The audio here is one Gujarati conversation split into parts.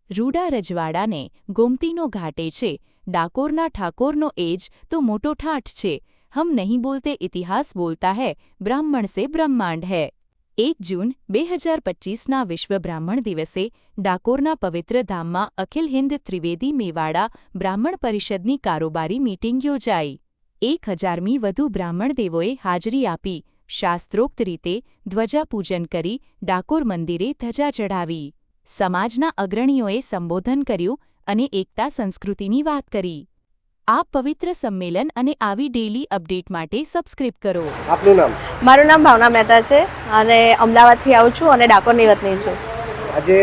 રૂડા રજવાડાને ગોમતીનો ઘાટે છે, ડાકોરના ઠાકોરનો એજ તો મોટો ઠાઠ છે। હમ નહીં બોલતે ઇતિહાસ બોલતા હૈ, બ્રાહ્મણ સે બ્રહ્માંડ હૈ। 1 જૂન 2025ના વિશ્વ બ્રાહ્મણ દિવસે ડાકોરના પવિત્ર ધામમાં અખિલ હિન્દ ત્રિવેદી મેવાડા બ્રાહ્મણ પરિષદની કારોબારી મીટિંગ યોજાઈ। 1000મી વધુ બ્રાહ્મણ દેવોએ હાજરી આપી, શાસ્ત્રોક્ત રીતે ધ્વજાપૂજન કરી ડાકોર મંદિરે ધજા ચઢાવી। સમાજના અગ્રણીઓએ સંબોધન કર્યું અને એકતા સંસ્કૃતિની વાત કરી। આ પવિત્ર સંમેલન અને આવી ડેલી અપડેટ માટે સબસ્ક્રાઇબ કરો। આપનું નામ? મારું નામ ભાવના મહેતા છે અને અમદાવાદથી આવું છું અને ડાકોરની વતની છું। આજે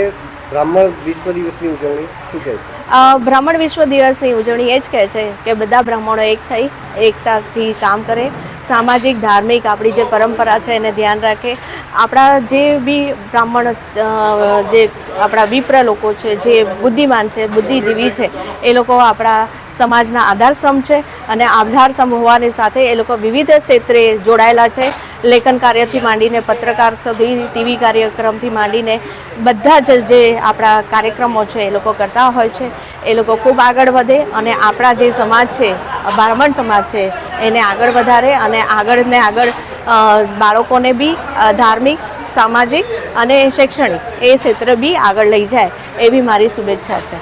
બ્રાહ્મણ વિશ્વ દિવસની ઉજવણી શું કહે છે? બ્રાહ્મણ વિશ્વ દિવસની ઉજવણી એ જ કહે છે કે બધા બ્રાહ્મણો એક થઈ એકતાથી કામ કરે, સામાજિક ધાર્મિક આપણી જે પરંપરા છે એને ધ્યાન રાખે। આપણા જે બી બ્રાહ્મણ જે આપણા વિપ્ર લોકો છે, જે બુદ્ધિમાન છે, બુદ્ધિજીવી છે, એ લોકો આપણા સમાજના આધારસ્તંભ છે અને આધારસ્તંભ હોવાની સાથે એ લોકો વિવિધ ક્ષેત્રે જોડાયેલા છે। લેખન કાર્યથી માંડીને પત્રકાર સુધી, ટીવી કાર્યક્રમથી માંડીને બધા જ જે આપણા કાર્યક્રમો છે એ લોકો કરતા હોય છે। એ લોકો ખૂબ આગળ વધે અને આપણા જે સમાજ છે, બ્રાહ્મણ સમાજ છે, એને આગળ વધારે અને આગળ બાળકોને બી ધાર્મિક, સામાજિક અને શૈક્ષણિક એ ક્ષેત્ર બી આગળ લઈ જાય એવી મારી શુભેચ્છા છે।